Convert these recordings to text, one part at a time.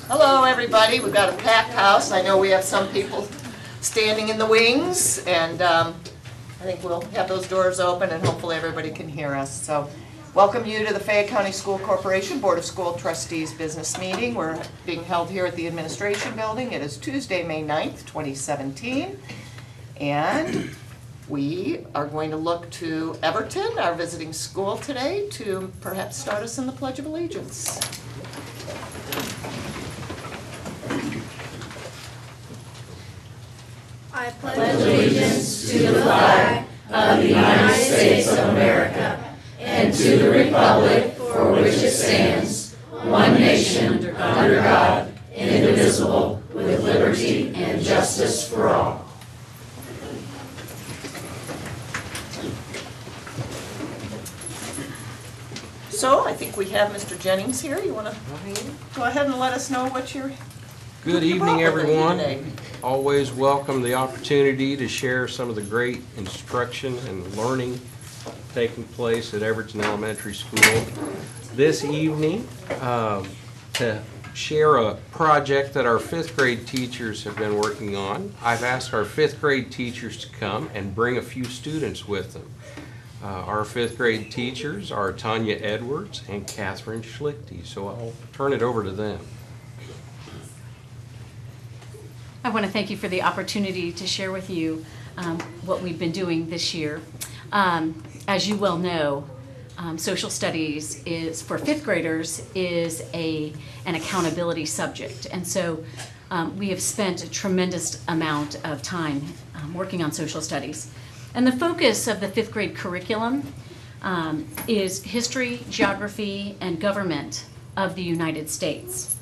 Hello, everybody. We've got a packed house. I know we have some people standing in the wings, and I think we'll have those doors open, and hopefully everybody can hear us. So, welcome you to the Fayette County School Corporation Board of School Trustees Business Meeting. We're being held here at the Administration Building. It is Tuesday, May 9th, 2017, and we are going to look to Everton, our visiting school today, to perhaps start us in the Pledge of Allegiance. I pledge allegiance to the flag of the United States of America and to the republic for which it stands, one nation, under God, indivisible, with liberty and justice for all. So I think we have Mr. Jennings here. You want to go ahead and let us know what you're... Good evening, everyone. Always welcome the opportunity to share some of the great instruction and learning taking place at Everton Elementary School. This evening, to share a project that our fifth grade teachers have been working on, I've asked our fifth grade teachers to come and bring a few students with them. Our fifth grade teachers are Tanya Edwards and Catherine Schlichty, so I'll turn it over to them. I want to thank you for the opportunity to share with you what we've been doing this year. As you well know, social studies is for fifth graders is an accountability subject, and so we have spent a tremendous amount of time working on social studies. And the focus of the fifth grade curriculum is history, geography, and government of the United States.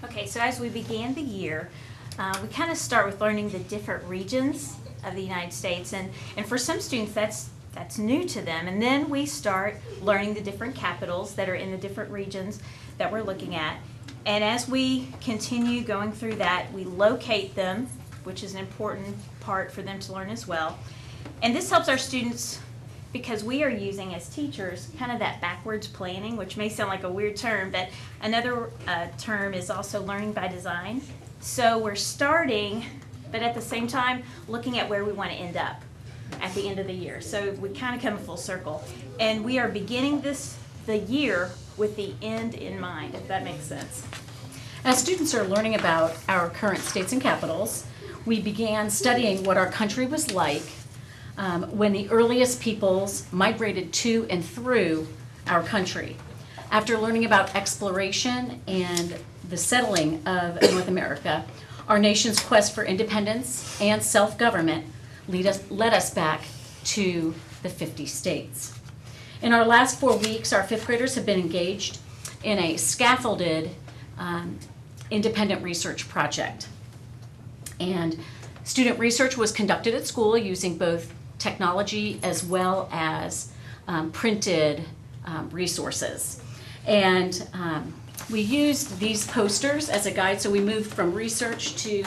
Okay, so as we began the year, we kind of start with learning the different regions of the United States, and for some students that's new to them, and then we start learning the different capitals that are in the different regions that we're looking at. And as we continue going through that, we locate them, which is an important part for them to learn as well. And this helps our students because we are using as teachers kind of that backwards planning, which may sound like a weird term, but another term is also learning by design. So we're starting, but at the same time, looking at where we want to end up at the end of the year. So we kind of come full circle. And we are beginning the year with the end in mind, if that makes sense. As students are learning about our current states and capitals, we began studying what our country was like when the earliest peoples migrated to and through our country. After learning about exploration and the settling of North America, our nation's quest for independence and self-government led us back to the 50 states. In our last 4 weeks, our fifth graders have been engaged in a scaffolded independent research project. And student research was conducted at school using both technology as well as printed resources. And we used these posters as a guide, so we moved from research to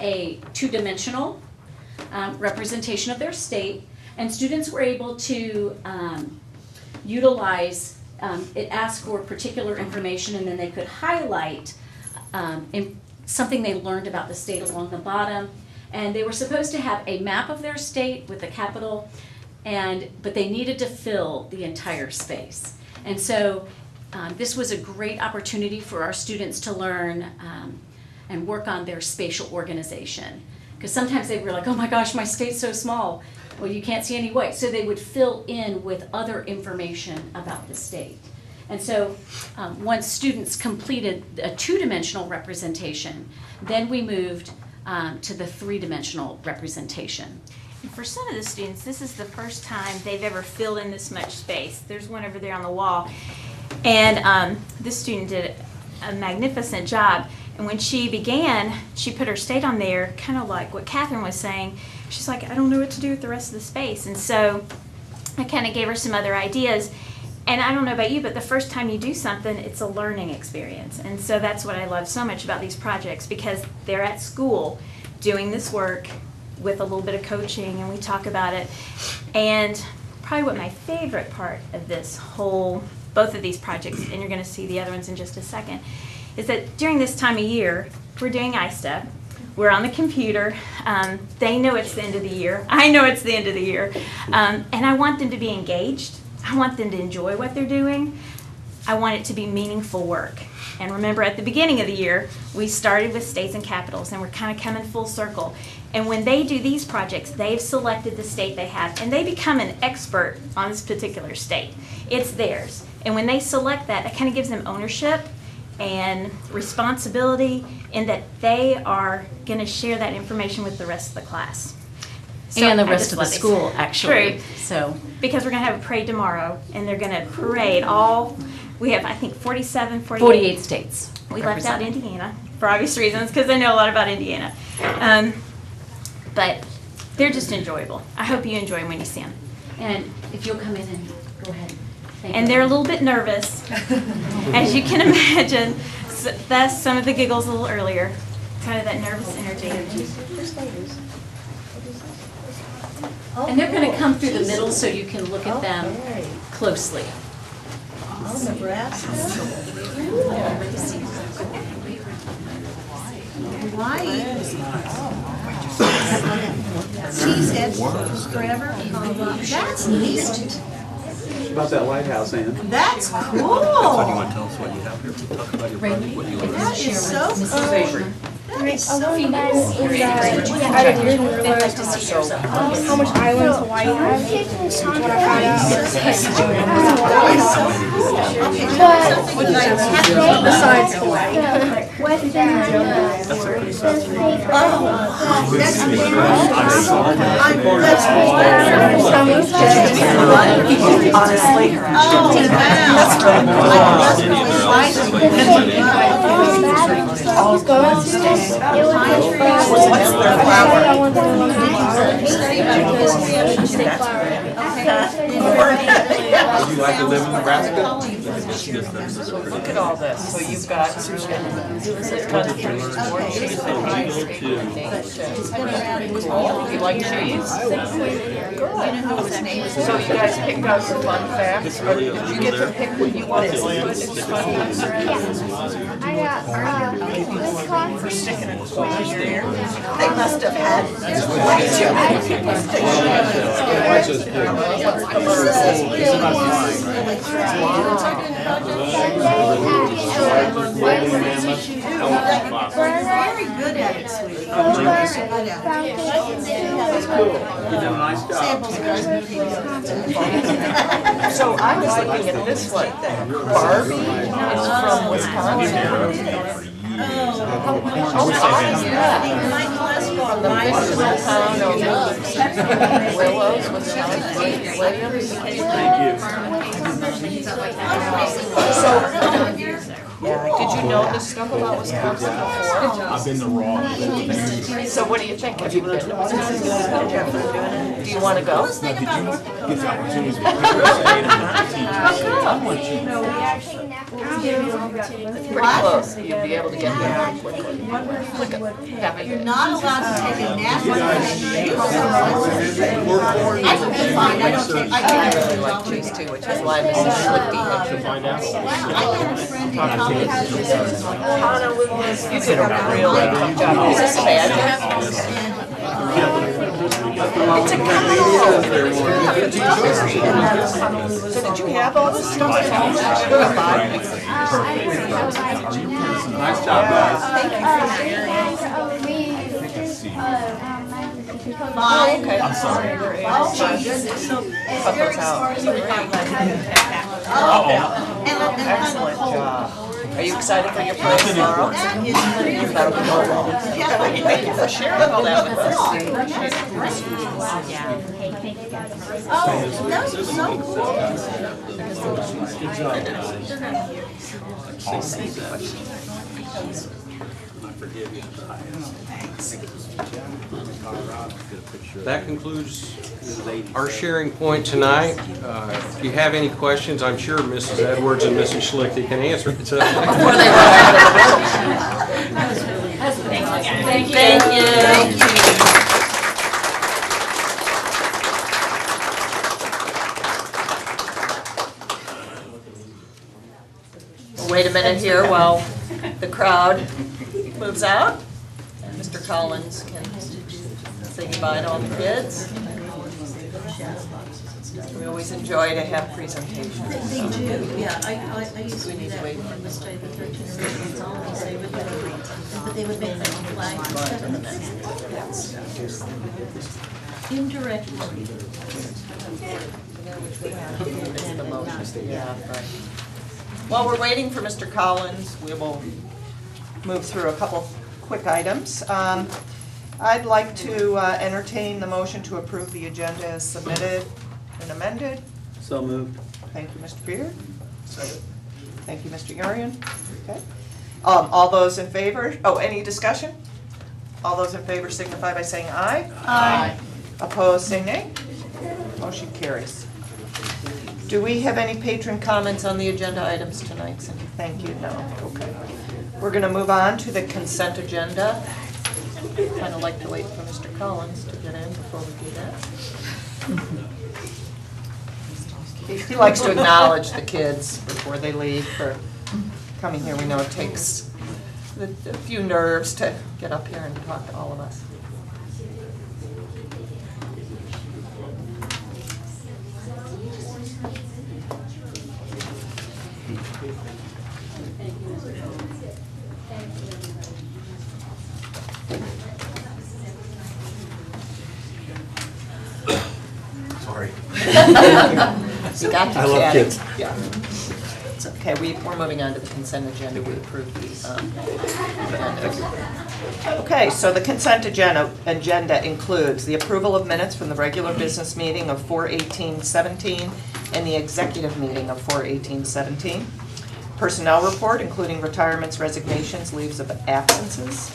a two-dimensional representation of their state, and students were able to utilize, it asked for particular information, and then they could highlight something they learned about the state along the bottom. And they were supposed to have a map of their state with the capital, but they needed to fill the entire space. And so this was a great opportunity for our students to learn and work on their spatial organization. Because sometimes they were like, oh my gosh, my state's so small. Well, you can't see any white. So they would fill in with other information about the state. And so once students completed a two-dimensional representation, then we moved to the three-dimensional representation. And for some of the students, this is the first time they've ever filled in this much space. There's one over there on the wall. And this student did a magnificent job. And when she began, she put her state on there, kind of like what Catherine was saying. She's like, I don't know what to do with the rest of the space. And so I kind of gave her some other ideas. And I don't know about you, but the first time you do something, it's a learning experience. And so that's what I love so much about these projects, because they're at school doing this work with a little bit of coaching, and we talk about it. And probably what my favorite part of this whole both of these projects, and you're going to see the other ones in just a second, is that during this time of year, we're doing ISTEP. We're on the computer. They know it's the end of the year. I know it's the end of the year. And I want them to be engaged. I want them to enjoy what they're doing. I want it to be meaningful work. And remember, at the beginning of the year, we started with states and capitals, and we're kind of coming full circle. And when they do these projects, they've selected the state they have, and they become an expert on this particular state. It's theirs. And when they select that, that kind of gives them ownership and responsibility in that they are going to share that information with the rest of the class. So And the I rest just of the love these. school, actually. True. So, Because we're going to have a parade tomorrow, and they're going to parade all, we have, I think, 47, 48 states. We left out represented. Indiana for obvious reasons, because I know a lot about Indiana. But they're just enjoyable. I hope you enjoy them when you see them. And if you'll come in and go ahead. Thank And you. they're a little bit nervous, as you can imagine. That's some of the giggles a little earlier, kind of that nervous energy. And they're going to come through the middle so you can look at them closely. Cheesehead forever. That's neat. About that lighthouse, Ann. That's cool. Do you want to tell us what you have here? Talk about your project, what you learned. That is so cool. That is so I didn't realize how much islands Hawaii has. That's what I found out. Besides Hawaii. Honestly. Oh, Would you like to live in Nebraska? Look at all this. So you've got you like cheese? So you guys picked out some fun facts, or did you get to pick what you wanted to put in fun facts? I got Wisconsin. For sticking it They must have had way very good at it, sweetie. You did a nice job. So I was looking at this one. Barbie is from Wisconsin. How odd is that? From the fictional town of Willows, Wisconsin. Williams. So, yeah, did you know this stuff about Wisconsin before? I've been to Raw. So what do you think? Have you been to Wisconsin? Do you want to go? Get the opportunity Pretty close. You'd be able to get there pretty quickly. Look at happy. You're not allowed to take a nap. I would be fine. I don't take, I really like cheese too, which is why Mrs. Schlichty had to find out. I had a friend in college. You did a really good job. Is this bad? It's a So did you have all this stuff at home? Nice job, guys. Five. Okay. I'm sorry. Oh, my goodness. So, Cut those out. Excellent job. Are you excited for your parade tomorrow? that is pretty. That'll go well. Thank you for sharing all that with us. Oh, those are so cool. That concludes our sharing point tonight. If you have any questions, I'm sure Mrs. Edwards and Mrs. Schlichty can answer it. So- Thank you. We'll wait a minute here while the crowd moves out. And Mr. Collins can say goodbye to all the kids. We always enjoy to have presentations. They do, yeah, I used to do that when we studied the 13 originals, always, they would make like flag indirectly. The motion, yeah, right. While we're waiting for Mr. Collins, we will move through a couple quick items. I'd like to entertain the motion to approve the agenda as submitted and amended. So moved. Thank you, Mr. Beard. Thank you, Mr. Urian. Okay. All those in favor? Oh, any discussion? All those in favor signify by saying aye. Aye. Opposed, say nay. Motion carries. Do we have any patron comments on the agenda items tonight, Cindy? Thank you. No. Okay. We're going to move on to the consent agenda. Kind of like to wait for Mr. Collins to get in before we do that. He likes to acknowledge the kids before they leave for coming here. We know it takes a few nerves to get up here and talk to all of us. Sorry. You got your I love caddy. kids. Yeah. It's okay, we're moving on to the consent agenda. We approved the agenda. Okay, so the consent agenda includes the approval of minutes from the regular business meeting of 4/18/17 and the executive meeting of 4/18/17. Personnel report, including retirements, resignations, leaves of absences.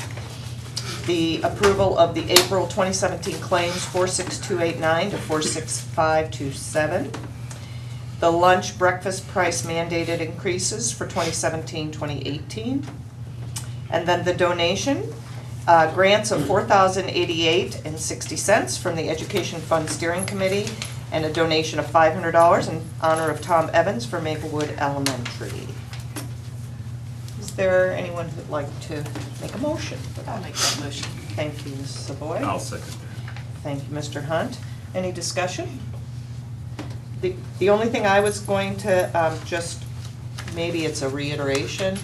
The approval of the April 2017 claims 46289 to 46527. The lunch breakfast price mandated increases for 2017-2018. And then the donation, grants of $4,088.60 from the Education Fund Steering Committee, and a donation of $500 in honor of Tom Evans for Maplewood Elementary. Is there anyone who'd like to make a motion? I'll make that motion. Thank you, Mrs. Savoy. I'll second Thank you, Mr. Hunt. Any discussion? The only thing I was going to just, maybe it's a reiteration.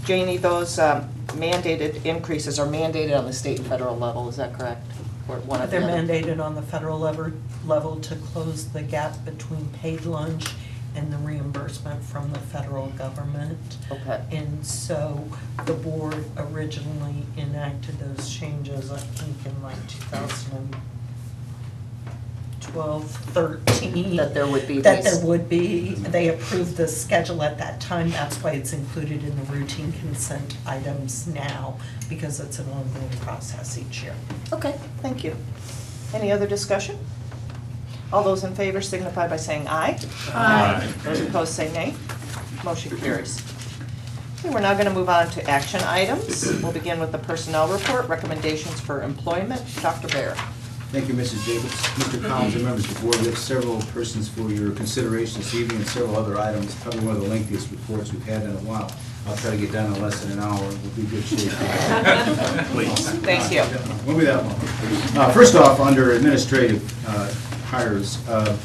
Janie, those mandated increases are mandated on the state and federal level, is that correct? Or one of the They're other? mandated on the federal level to close the gap between paid lunch and the reimbursement from the federal government. Okay. And so the board originally enacted those changes, I think, in like 2012, 13. That there would be That these. there would be. They approved the schedule at that time. That's why it's included in the routine consent items now, because it's an ongoing process each year. Okay, thank you. Any other discussion? All those in favor signify by saying aye. Aye. Those opposed say nay. Motion carries. Okay, we're now going to move on to action items. We'll begin with the personnel report, recommendations for employment. Dr. Bear. Thank you, Mrs. Jacobs. Mr. Collins and members of the board, we have several persons for your consideration this evening and several other items, probably one of the lengthiest reports we've had in a while. I'll try to get done in less than an hour, and we'll be in good shape. Please. Thank you. Won't be that long. First off, under administrative hires, I'd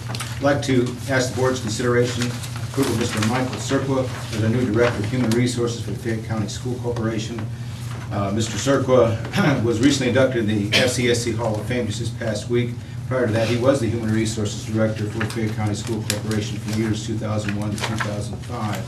like to ask the board's consideration approval of Mr. Michael Serqua as our new Director of Human Resources for the Fayette County School Corporation. Mr. Serqua was recently inducted in the FCSC Hall of Fame just this past week. Prior to that, he was the Human Resources Director for Fayette County School Corporation from years 2001 to 2005.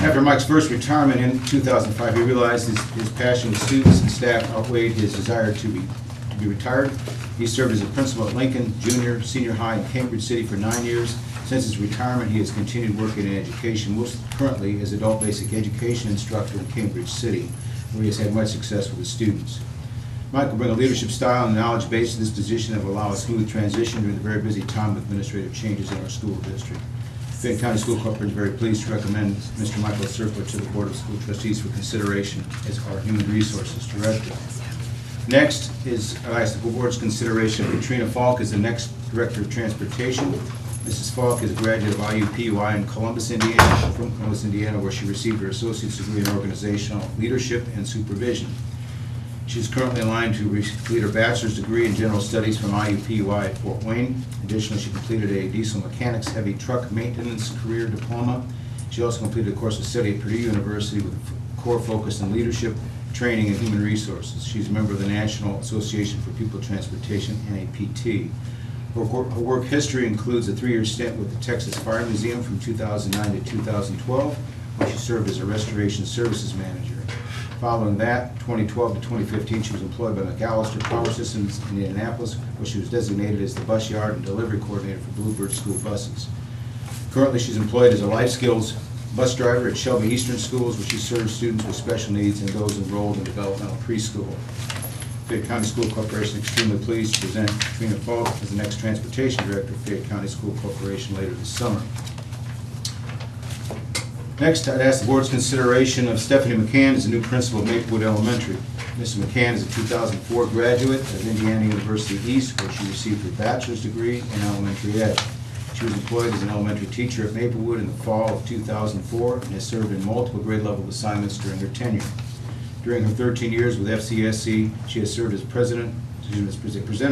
After Mike's first retirement in 2005, he realized his passion with students and staff outweighed his desire to be retired. He served as a principal at Lincoln Junior, Senior High in Cambridge City for 9 years. Since his retirement, he has continued working in education, most currently as adult basic education instructor in Cambridge City, where he has had much success with his students. Mike will bring a leadership style and knowledge base to this position that will allow a smooth transition during the very busy time of administrative changes in our school district. Fayette County School Corporation is very pleased to recommend Mr. Michael Serqua to the Board of School Trustees for consideration as our Human Resources Director. Next is, I ask the board's consideration of Katrina Falk as the next Director of Transportation. Mrs. Falk is a graduate of IUPUI in Columbus, Indiana, from Columbus, Indiana, where she received her associate's degree in organizational leadership and supervision. She is currently aligned to complete her bachelor's degree in general studies from IUPUI at Fort Wayne. Additionally, she completed a diesel mechanics heavy truck maintenance career diploma. She also completed a course of study at Purdue University with a core focus on leadership, training, and human resources. She's a member of the National Association for Pupil Transportation, NAPT. Her work history includes a 3-year stint with the Texas Fire Museum from 2009 to 2012, where she served as a restoration services manager. Following that, 2012 to 2015, she was employed by McAllister Power Systems in Indianapolis, where she was designated as the bus yard and delivery coordinator for Bluebird school buses. Currently, she's employed as a life skills bus driver at Shelby Eastern Schools, where she serves students with special needs and those enrolled in developmental preschool. Fayette County School Corporation is extremely pleased to present Katrina Falk as the next Transportation Director of Fayette County School Corporation later this summer. Next, I'd ask the board's consideration of Stephanie McCann as the new principal of Maplewood Elementary. Mrs. McCann is a 2004 graduate of Indiana University East, where she received her bachelor's degree in elementary ed. She was employed as an elementary teacher at Maplewood in the fall of 2004 and has served in multiple grade level assignments during her tenure. During her 13 years with FCSC, she has served as presenter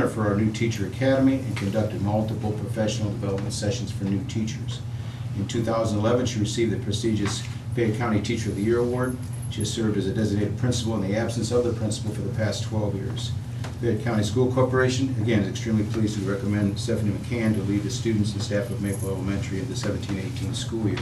for our New Teacher Academy and conducted multiple professional development sessions for new teachers. In 2011, she received the prestigious Fayette County Teacher of the Year Award. She has served as a designated principal in the absence of the principal for the past 12 years. Fayette County School Corporation, again, is extremely pleased to recommend Stephanie McCann to lead the students and staff of Maple Elementary in the 17-18 school year.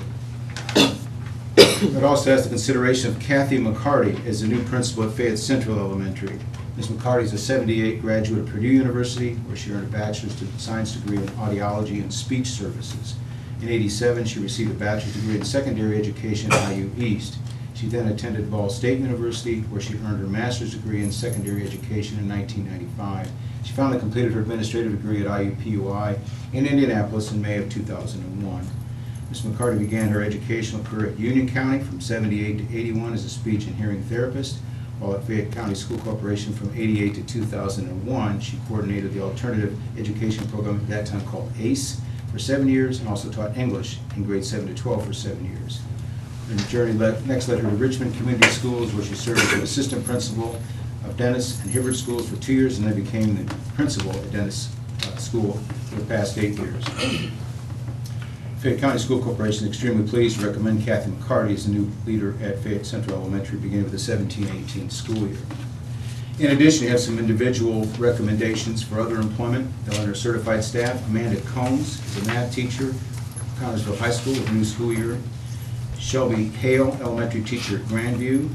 I'd also ask the consideration of Kathy McCarty as the new principal at Fayette Central Elementary. Ms. McCarty is a 78 graduate of Purdue University, where she earned a bachelor's science degree in audiology and speech services. In '87, she received a bachelor's degree in secondary education at IU East. She then attended Ball State University, where she earned her master's degree in secondary education in 1995. She finally completed her administrative degree at IUPUI in Indianapolis in May of 2001. Ms. McCarty began her educational career at Union County from 78 to 81 as a speech and hearing therapist, while at Fayette County School Corporation from 88 to 2001, she coordinated the alternative education program at that time called ACE for 7 years and also taught English in grades 7 to 12 for 7 years. Her journey next led her to Richmond Community Schools, where she served as an assistant principal of Dennis and Hibbert Schools for 2 years and then became the principal at Dennis School for the past 8 years. Fayette County School Corporation is extremely pleased to recommend Kathy McCarty as the new leader at Fayette Central Elementary beginning with the 17-18 school year. In addition, you have some individual recommendations for other employment. They'll enter certified staff. Amanda Combs is a math teacher at Connersville High School with a new school year. Shelby Hale, elementary teacher at Grandview.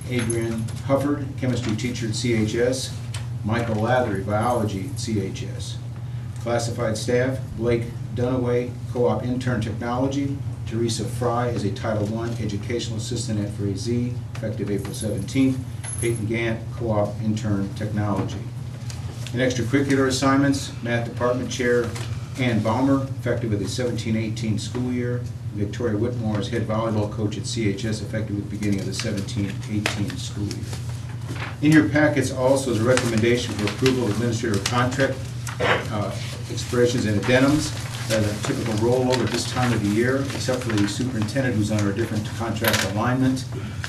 Adrian Hufford, chemistry teacher at CHS. Michael Lathery, biology at CHS. Classified staff, Blake Dunaway, co-op intern technology. Teresa Fry is a Title I educational assistant at FRAZ, effective April 17th. Peyton Gant, co-op intern technology. In extracurricular assignments, math department chair Ann Baumer, effective with the 17-18 school year. Victoria Whitmore is head volleyball coach at CHS, effective with the beginning of the 17-18 school year. In your packets also is a recommendation for approval of administrative contract expirations and addendums. That is a typical rollover at this time of the year, except for the superintendent who's under a different contract alignment.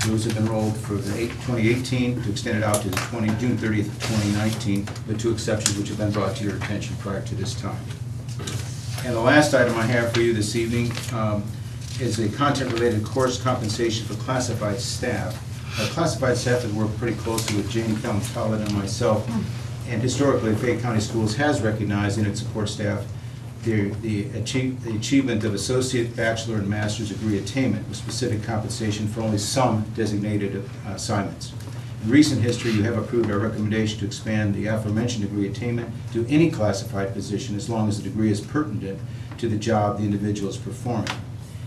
Those have been rolled for the 2018 to extend it out to the June 30th of 2019, the two exceptions which have been brought to your attention prior to this time. And the last item I have for you this evening is a content-related course compensation for classified staff. Classified staff has worked pretty closely with Jane Kelman-Tollett and myself, and historically Fayette County Schools has recognized in its support staff the achievement of associate, bachelor, and master's degree attainment with specific compensation for only some designated assignments. In recent history, you have approved our recommendation to expand the aforementioned degree attainment to any classified position as long as the degree is pertinent to the job the individual is performing.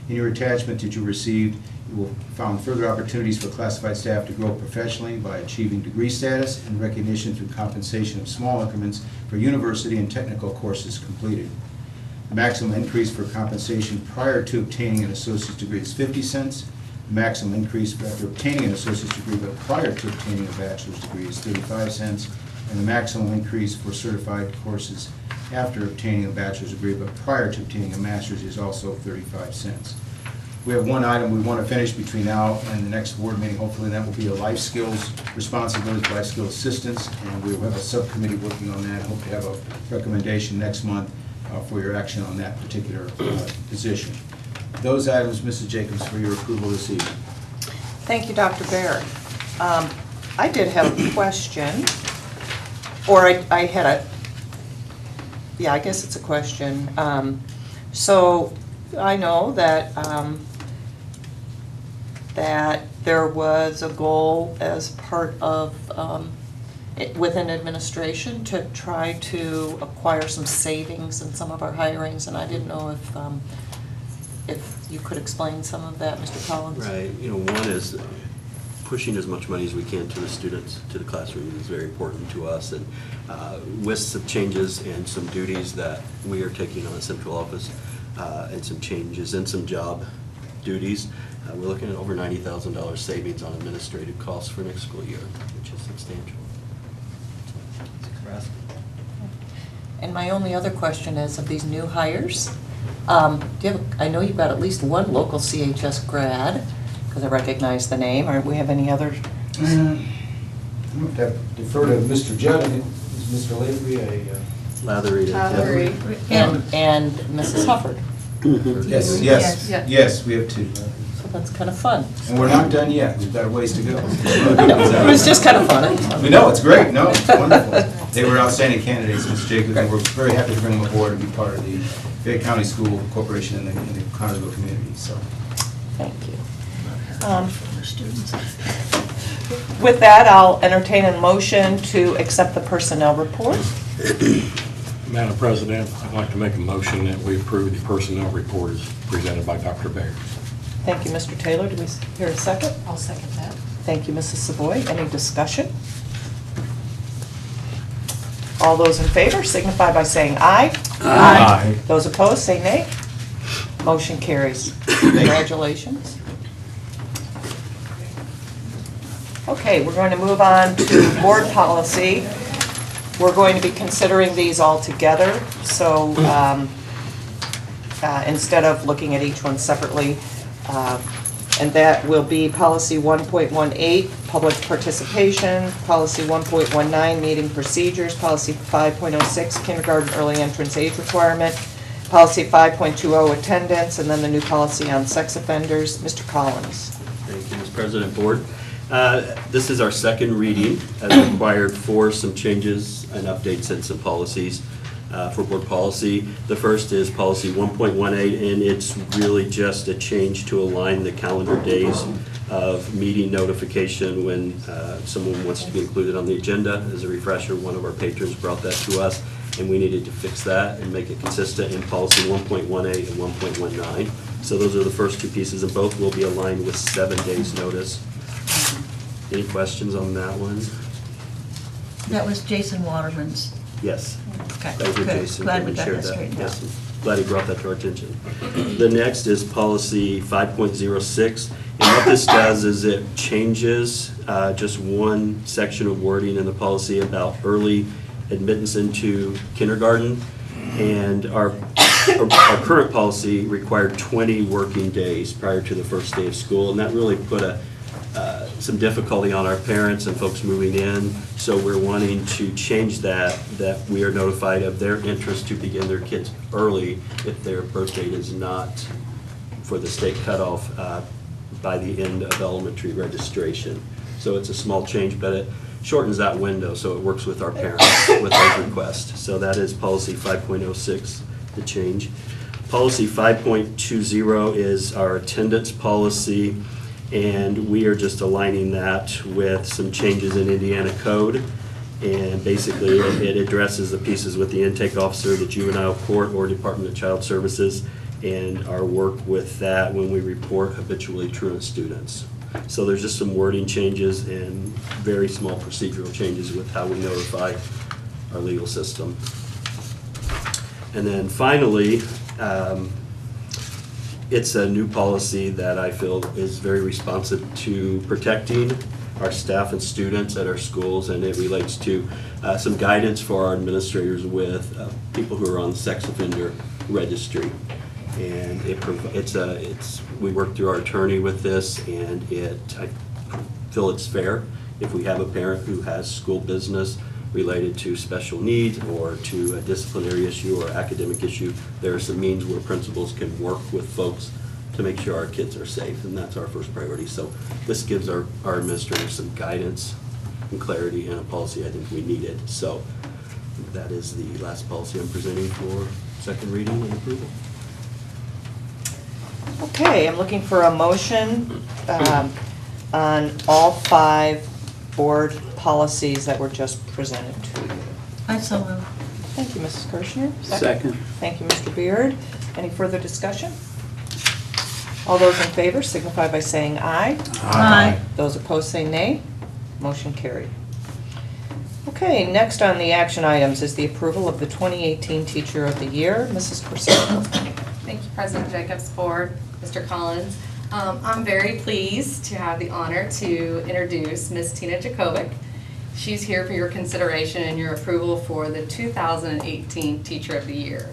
In your attachment that you received, you will find further opportunities for classified staff to grow professionally by achieving degree status and recognition through compensation of small increments for university and technical courses completed. The maximum increase for compensation prior to obtaining an associate's degree is 50 cents. The maximum increase after obtaining an associate's degree but prior to obtaining a bachelor's degree is 35 cents. and the maximum increase for certified courses after obtaining a bachelor's degree but prior to obtaining a master's is also 35 cents. We have one item we want to finish between now and the next board meeting, hopefully, and that will be a life skills responsibilities, life skills assistance, and we will have a subcommittee working on that. Hope to have a recommendation next month for your action on that particular position. Those items, Mrs. Jacobs, for your approval this evening. Thank you, Dr. Barrett. I did have a question, or I had a, yeah, I guess it's a question. So I know that that there was a goal as part of within administration to try to acquire some savings in some of our hirings, and I didn't know if you could explain some of that, Mr. Collins. Right, one is pushing as much money as we can to the students, to the classroom is very important to us. And with some changes and some duties that we are taking on the central office and some changes in some job duties, we're looking at over $90,000 savings on administrative costs for next school year, which is substantial. And my only other question is, of these new hires, do you have, I know you've got at least one local CHS grad, because I recognize the name, or do we have any other? I'm going to defer to Mr. Judd. Is Mr. Lavery a... Lathery. And Mrs. Hufford. Yes, we have two. So that's kind of fun. And we're not done yet. We've got a ways to go. It was just kind of fun. We know, it's great. No, it's wonderful. They were outstanding candidates, Ms. Jacobs, and we're very happy to bring them aboard and be part of the Fayette County School Corporation in the Connersville community. So, thank you. With that, I'll entertain a motion to accept the personnel report. Madam President, I'd like to make a motion that we approve the personnel report as presented by Dr. Baird. Thank you, Mr. Taylor. Do we hear a second? I'll second that. Thank you, Mrs. Savoy. Any discussion? All those in favor signify by saying aye. Aye. Those opposed, say nay. Motion carries. Congratulations. Okay, we're going to move on to board policy. We're going to be considering these all together, so instead of looking at each one separately, and that will be policy 1.18, public participation, policy 1.19, meeting procedures, policy 5.06, kindergarten early entrance age requirement, policy 5.20, attendance, and then the new policy on sex offenders. Mr. Collins. Thank you, Mr. President, Board. This is our second reading as required for some changes and updates and some policies for board policy. The first is policy 1.18, and it's really just a change to align the calendar days of meeting notification when someone wants to be included on the agenda. As a refresher, one of our patrons brought that to us, and we needed to fix that and make it consistent in policy 1.18 and 1.19. So those are the first two pieces, and both will be aligned with 7 days' notice. Any questions on that one? That was Jason Waterman's. Yes. Okay, Thank you, good. Jason. Glad we David got shared that straightened out. Yes, glad he brought that to our attention. The next is policy 5.06, and what this does is it changes just one section of wording in the policy about early admittance into kindergarten, and our current policy required 20 working days prior to the first day of school, and that really put some difficulty on our parents and folks moving in. So we're wanting to change that we are notified of their interest to begin their kids early if their birth date is not for the state cutoff by the end of elementary registration. So it's a small change, but it shortens that window so it works with our parents with those requests. So that is policy 5.06, the change. Policy 5.20 is our attendance policy, and we are just aligning that with some changes in Indiana code. And basically it addresses the pieces with the intake officer, the juvenile court, or Department of Child Services, and our work with that when we report habitually truant students. So there's just some wording changes and very small procedural changes with how we notify our legal system. And then finally, it's a new policy that I feel is very responsive to protecting our staff and students at our schools, and it relates to some guidance for our administrators with people who are on the sex offender registry. And we work through our attorney with this, and I feel it's fair if we have a parent who has school business related to special needs or to a disciplinary issue or academic issue. There are some means where principals can work with folks to make sure our kids are safe, and that's our first priority. So this gives our administrators some guidance and clarity and a policy I think we needed. So that is the last policy I'm presenting for second reading and approval. Okay, I'm looking for a motion on all 5 board policies that were just presented to you. I so moved. Thank you, Mrs. Kirschner. Second. Thank you, Mr. Beard. Any further discussion? All those in favor signify by saying aye. Aye. Those opposed say nay. Motion carried. Okay, next on the action items is the approval of the 2018 Teacher of the Year. Mrs. Corsello. Thank you, President Jacobs, Board, Mr. Collins. I'm very pleased to have the honor to introduce Ms. Tina Jakovic. She's here for your consideration and your approval for the 2018 Teacher of the Year.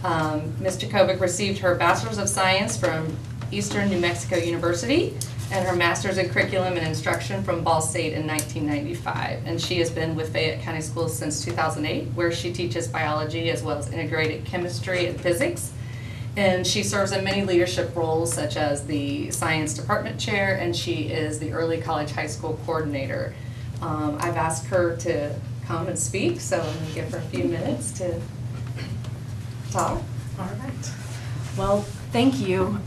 Ms. Jakovic received her Bachelor's of Science from Eastern New Mexico University and her Master's in Curriculum and Instruction from Ball State in 1995. And she has been with Fayette County Schools since 2008, where she teaches biology as well as integrated chemistry and physics. And she serves in many leadership roles, such as the Science Department Chair, and she is the Early College High School Coordinator. I've asked her to come and speak, so I'm going to give her a few minutes to talk. All right. Well, thank you.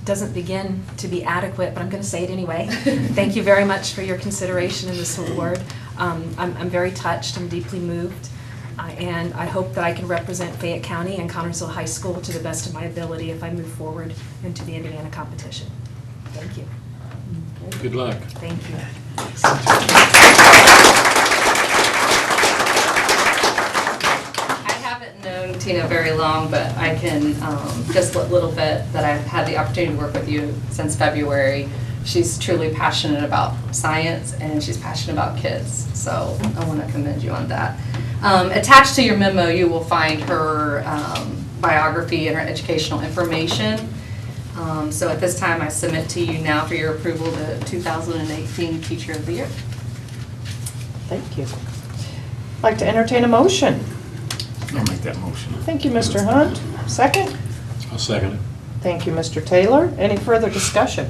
Doesn't begin to be adequate, but I'm going to say it anyway. Thank you very much for your consideration in this award. I'm very touched. I'm deeply moved. And I hope that I can represent Fayette County and Connersville High School to the best of my ability if I move forward into the Indiana competition. Thank you. Good luck. Thank you. I haven't known Tina very long, but I can, just a little bit that I've had the opportunity to work with you since February. She's truly passionate about science and she's passionate about kids, so I want to commend you on that. Attached to your memo, you will find her biography and her educational information. So at this time, I submit to you now for your approval the 2018 Teacher of the Year. Thank you. I'd like to entertain a motion. I'll make that motion. Thank you, Mr. Hunt. Second? I'll second it. Thank you, Mr. Taylor. Any further discussion?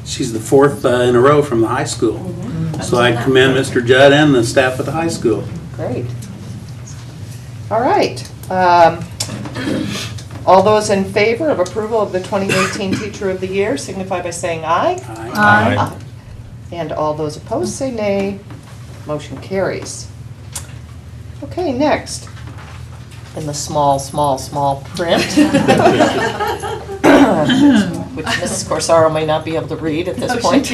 She's the 4th in a row from the high school. So I commend Mr. Judd and the staff at the high school. Great. All right. All those in favor of approval of the 2018 Teacher of the Year signify by saying aye. Aye. And all those opposed say nay. Motion carries. Okay, next. In the small print, which Mrs. Corsaro may not be able to read at this point.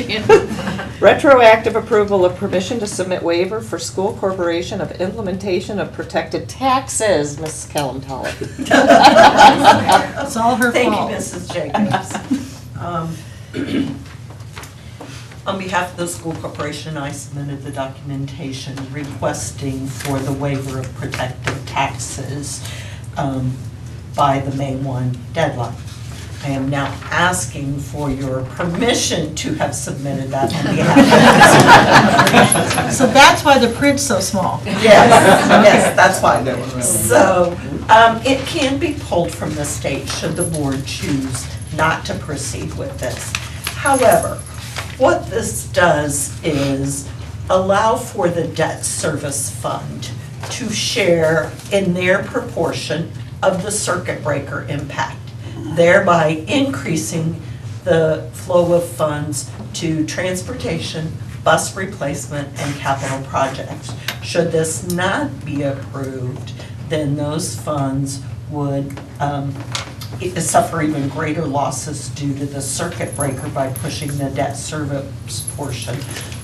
Retroactive approval of permission to submit waiver for school corporation of implementation of protected taxes, Mrs. Kellum-Tolley. It's all her Thank fault. you, Mrs. Jacobs. On behalf of the school corporation, I submitted the documentation requesting for the waiver of protected taxes by the May 1 deadline. I am now asking for your permission to have submitted that on behalf of the So that's why the print's so small. Yes, that's why. So, it can be pulled from the state should the board choose not to proceed with this. However, what this does is allow for the debt service fund to share in their proportion of the circuit breaker impact, thereby increasing the flow of funds to transportation, bus replacement, and capital projects. Should this not be approved, then those funds would suffer even greater losses due to the circuit breaker by pushing the debt service portion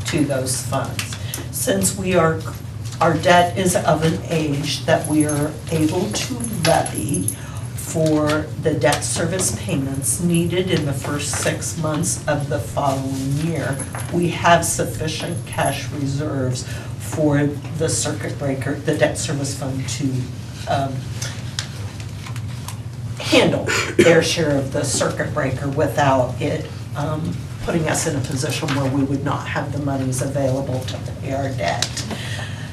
to those funds. Since our debt is of an age that we are able to levy for the debt service payments needed in the first 6 months of the following year. We have sufficient cash reserves for the circuit breaker, the debt service fund to handle their share of the circuit breaker without it putting us in a position where we would not have the monies available to pay our debt.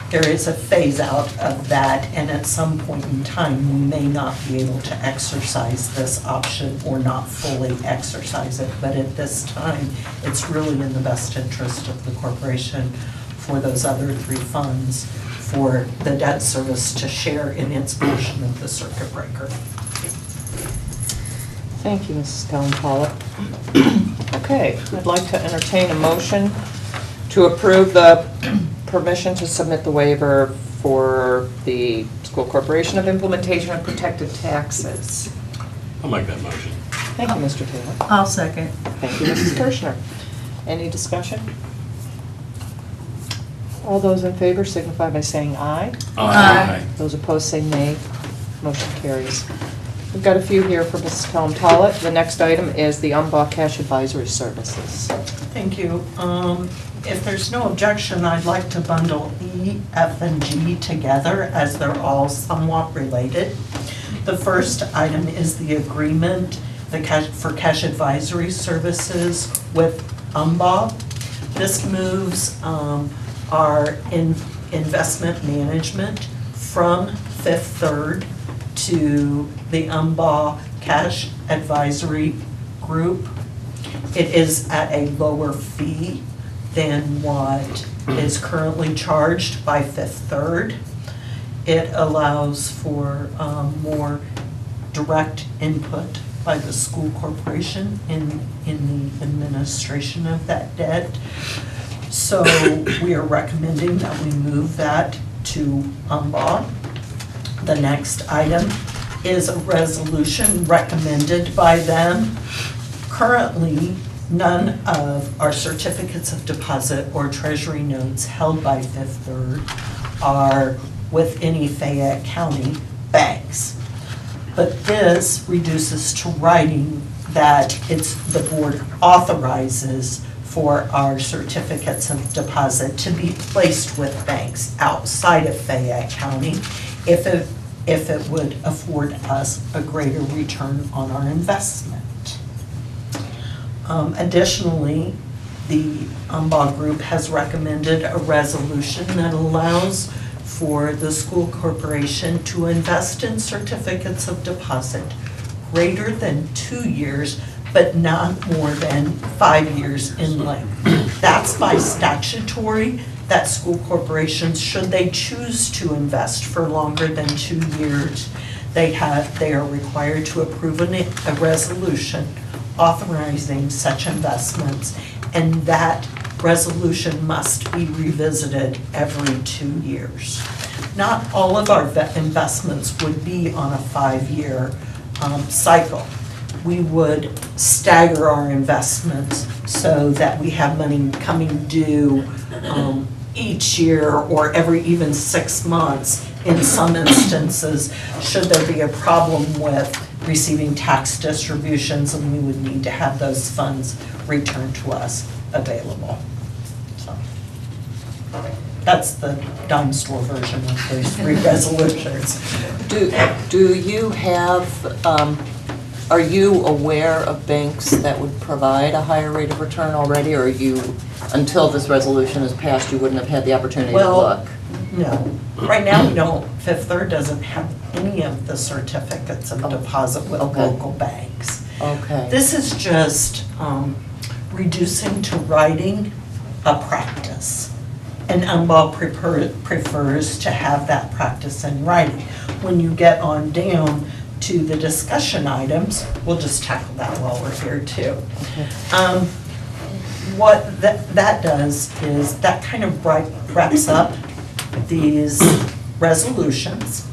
There is a phase out of that, and at some point in time, we may not be able to exercise this option or not fully exercise it. But at this time, it's really in the best interest of the corporation for those other 3 funds for the debt service to share in its portion of the circuit breaker. Thank you, Mrs. Cullen-Pollock. Okay, I'd like to entertain a motion to approve the permission to submit the waiver for the school corporation of implementation of protected taxes. I'll make that motion. Thank you, Mr. Taylor. I'll second. Thank you, Mrs. Kirschner. Any discussion? All those in favor signify by saying aye. Aye. Those opposed say nay. Motion carries. We've got a few here for Mrs. Cullen-Pollock. The next item is the UMBA Cash Advisory Services. Thank you. If there's no objection, I'd like to bundle E, F, and G together as they're all somewhat related. The first item is the agreement for cash advisory services with UMBA. This moves our investment management from Fifth Third to the UMBA Cash Advisory Group. It is at a lower fee than what is currently charged by Fifth Third. It allows for more direct input by the school corporation in the administration of that debt. So we are recommending that we move that to UMBA. The next item is a resolution recommended by them. Currently, none of our certificates of deposit or treasury notes held by Fifth Third are with any Fayette County banks. But this reduces to writing that the board authorizes for our certificates of deposit to be placed with banks outside of Fayette County if it would afford us a greater return on our investment. Additionally, the UMBA group has recommended a resolution that allows for the school corporation to invest in certificates of deposit greater than 2 years, but not more than 5 years in length. That's by statutory, that school corporations, should they choose to invest for longer than 2 years, they are required to approve a resolution authorizing such investments, and that resolution must be revisited every 2 years. Not all of our investments would be on a 5-year cycle. We would stagger our investments so that we have money coming due each year or every even 6 months in some instances, should there be a problem with receiving tax distributions, and we would need to have those funds returned to us available. So that's the dime store version of those 3 resolutions. Do you have, are you aware of banks that would provide a higher rate of return already, or are you, until this resolution is passed, you wouldn't have had the opportunity to look? No, right now we don't. Fifth Third doesn't have any of the certificates of deposit with local banks. Okay. This is just reducing to writing a practice. And UMBA prefers to have that practice in writing. When you get on down to the discussion items, we'll just tackle that while we're here too. Okay. What that does is that kind of wraps up these resolutions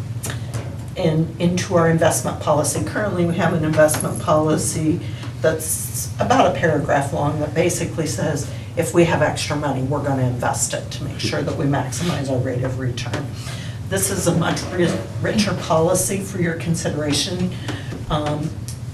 into our investment policy. Currently, we have an investment policy that's about a paragraph long that basically says, if we have extra money, we're going to invest it to make sure that we maximize our rate of return. This is a much richer policy for your consideration.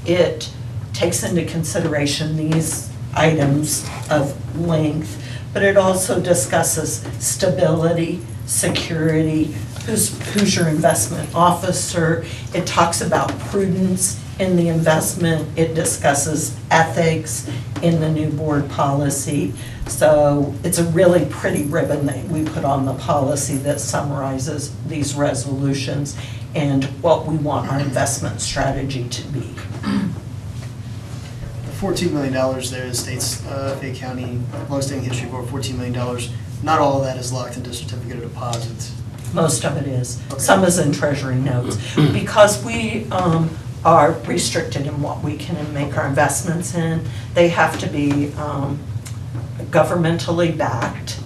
It takes into consideration these items of length, but it also discusses stability, security, who's your investment officer. It talks about prudence in the investment. It discusses ethics in the new board policy. So it's a really pretty ribbon that we put on the policy that summarizes these resolutions and what we want our investment strategy to be. $14 million there, the state's Fayette County longstanding history board, $14 million. Not all of that is locked into certificate of deposits. Most of it is. Okay. Some is in treasury notes. Because we are restricted in what we can make our investments in, they have to be governmentally backed.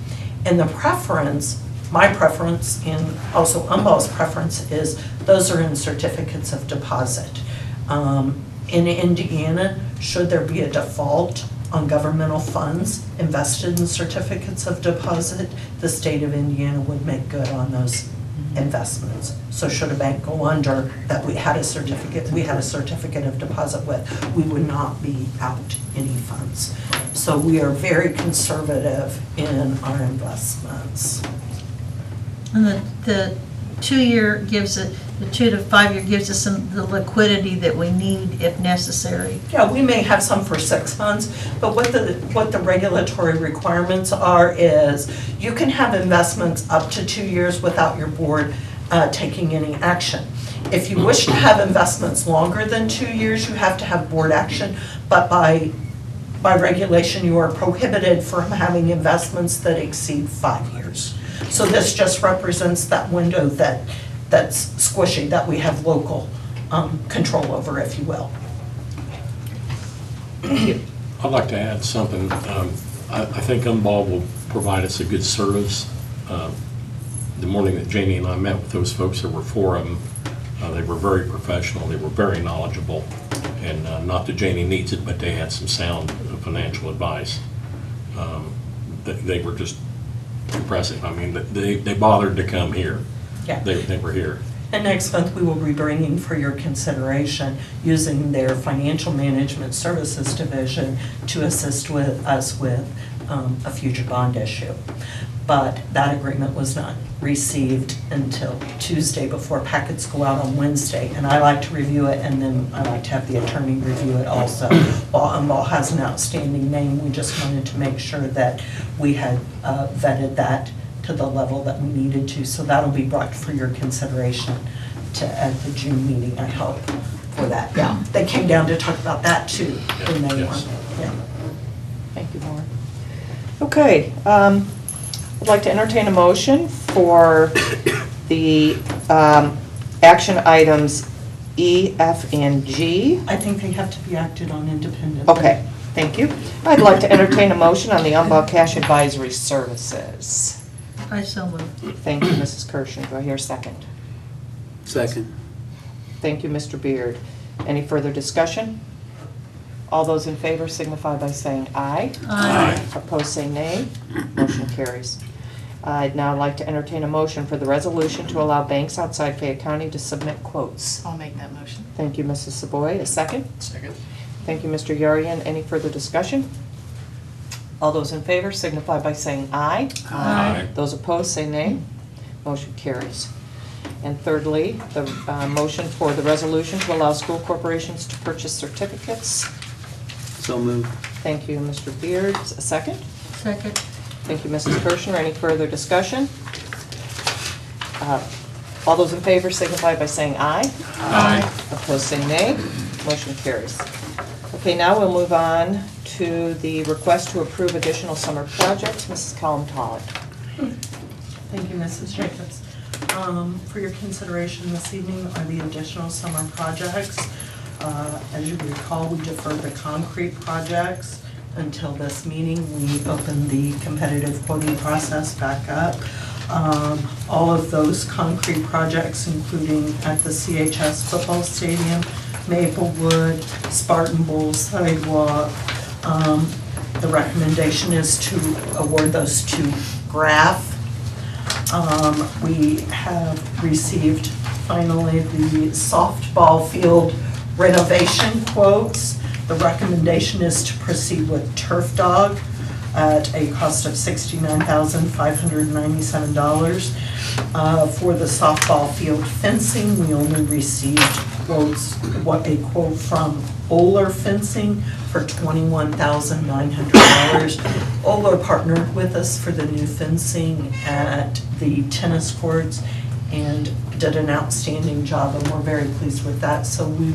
And the preference, my preference, and also UMBO's preference is those are in certificates of deposit. In Indiana, should there be a default on governmental funds invested in certificates of deposit, the state of Indiana would make good on those investments. So should a bank go under that we had a certificate of deposit with, we would not be out any funds. So we are very conservative in our investments. And the 2-year gives it, the 2 to 5 year gives us the liquidity that we need if necessary. Yeah, we may have some for 6 months, but what the regulatory requirements are is you can have investments up to 2 years without your board taking any action. If you wish to have investments longer than 2 years, you have to have board action, but by regulation, you are prohibited from having investments that exceed 5 years. So this just represents that window that's squishy, that we have local control over, if you will. I'd like to add something. I think UMBAL will provide us a good service. The morning that Janie and I met with those folks, there were 4 of them. They were very professional, they were very knowledgeable, and not that Janie needs it, but they had some sound financial advice. They were just impressive. I mean, they bothered to come here. Yeah. They were here. And next month, we will be bringing for your consideration using their financial management services division to assist with us with a future bond issue. But that agreement was not received until Tuesday before packets go out on Wednesday. And I like to review it, and then I like to have the attorney review it also. While UMBAL has an outstanding name, we just wanted to make sure that we had vetted that to the level that we needed to. So that'll be brought for your consideration at the June meeting, I hope, for that. Yeah, they came down to talk about that too when they were. Yeah. Thank you, Lauren. Okay, I'd like to entertain a motion for the action items E, F, and G. I think they have to be acted on independently. Okay, thank you. I'd like to entertain a motion on the UMBAL Cash Advisory Services. I so move. Thank you, Mrs. Kirschen. Do I hear a second? Second. Thank you, Mr. Beard. Any further discussion? All those in favor signify by saying aye. Aye. Opposed, say nay. Motion carries. I'd now like to entertain a motion for the resolution to allow banks outside Fayette County to submit quotes. I'll make that motion. Thank you, Mrs. Savoy. A second? Second. Thank you, Mr. Yarian. Any further discussion? All those in favor signify by saying aye. Aye. Those opposed, say nay. Motion carries. And thirdly, the motion for the resolution to allow school corporations to purchase certificates. So moved. Thank you, Mr. Beard. A second? Second. Thank you, Mrs. Kirschner. Any further discussion? All those in favor signify by saying aye. Aye. Opposed, say nay. Motion carries. Okay, now we'll move on to the request to approve additional summer projects. Mrs. Callum-Tollett. Thank you, Mrs. Jacobs. For your consideration this evening are the additional summer projects. As you recall, we deferred the concrete projects until this meeting. We opened the competitive quoting process back up. All of those concrete projects, including at the CHS football stadium, Maplewood, Spartan Bowl sidewalk, the recommendation is to award those to Graf. We have received finally the softball field renovation quotes. The recommendation is to proceed with Turf Dog at a cost of $69,597. For the softball field fencing, we only received a quote from Oler Fencing for $21,900. Oler partnered with us for the new fencing at the tennis courts and did an outstanding job, and we're very pleased with that. So we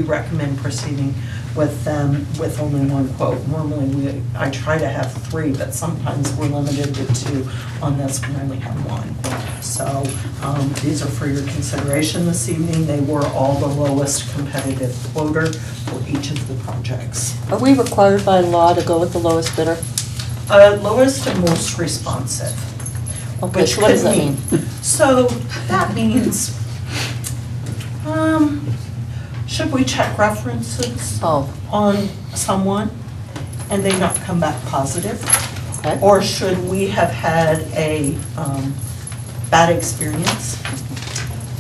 recommend proceeding with them with only one quote. Normally, I try to have 3, but sometimes we're limited to 2. On this, we only have 1. So these are for your consideration this evening. They were all the lowest competitive quoter for each of the projects. Are we required by law to go with the lowest bidder? Lowest and most responsive. Okay, Which so what does could that mean? So that means, should we check references on someone and they not come back positive? Okay. Or should we have had a bad experience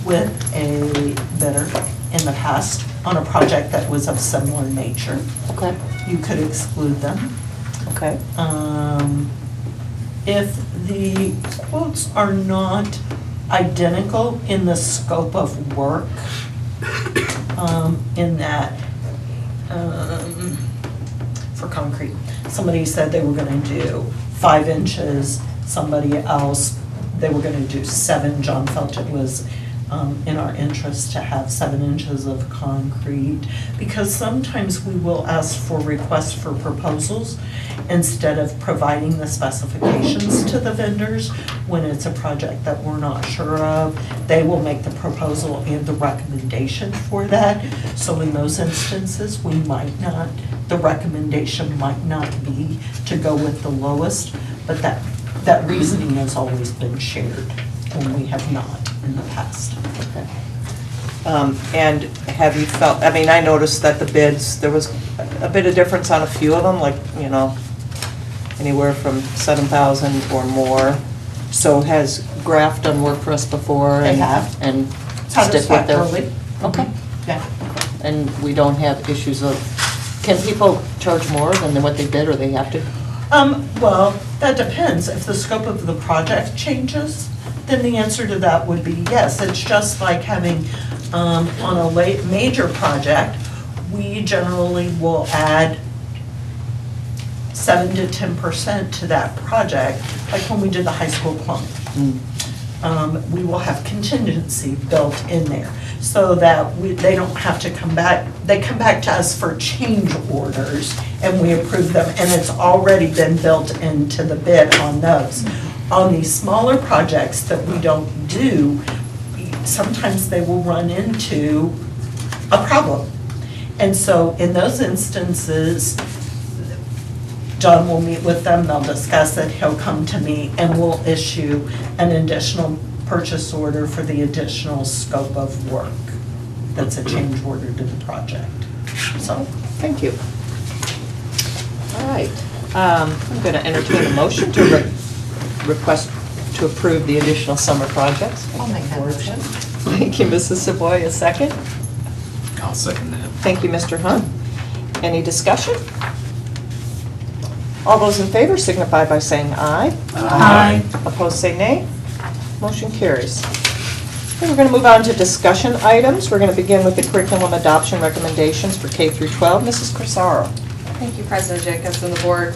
with a bidder in the past on a project that was of similar nature? Okay. You could exclude them. Okay. If the quotes are not identical in the scope of work, in that, for concrete, somebody said they were gonna do 5 inches, somebody else, they were gonna do 7. John felt it was in our interest to have 7 inches of concrete, because sometimes we will ask for requests for proposals instead of providing the specifications to the vendors. When it's a project that we're not sure of, they will make the proposal and the recommendation for that. So in those instances, we might not, the recommendation might not be to go with the lowest, but that reasoning has always been shared when we have not in the past. Okay. And have you felt, I mean, I noticed that the bids, there was a bit of difference on a few of them, like, anywhere from 7,000 or more. So has Graff done work for us before? They have. And stick with their. Satisfactorily. Okay. Yeah. And we don't have issues of, can people charge more than what they bid, or they have to? Well, that depends. If the scope of the project changes, then the answer to that would be yes. It's just like having, on a major project, we generally will add 7 to 10% to that project, like when we did the high school plumbing. We will have contingency built in there, so that they don't have to come back, they come back to us for change orders, and we approve them, and it's already been built into the bid on those. On these smaller projects that we don't do, sometimes they will run into a problem. And so in those instances, John will meet with them, they'll discuss it, he'll come to me, and we'll issue an additional purchase order for the additional scope of work. That's a change order to the project. So, Thank you. All right. I'm going to entertain a motion to request to approve the additional summer projects. I'll make that motion. Thank you, Mrs. Savoy. A second? I'll second that. Thank you, Mr. Hunt. Any discussion? All those in favor signify by saying aye. Aye. Opposed, say nay. Motion carries. Okay, we're going to move on to discussion items. We're going to begin with the curriculum adoption recommendations for K through 12. Mrs. Crisaro. Thank you, President Jacobs and the board.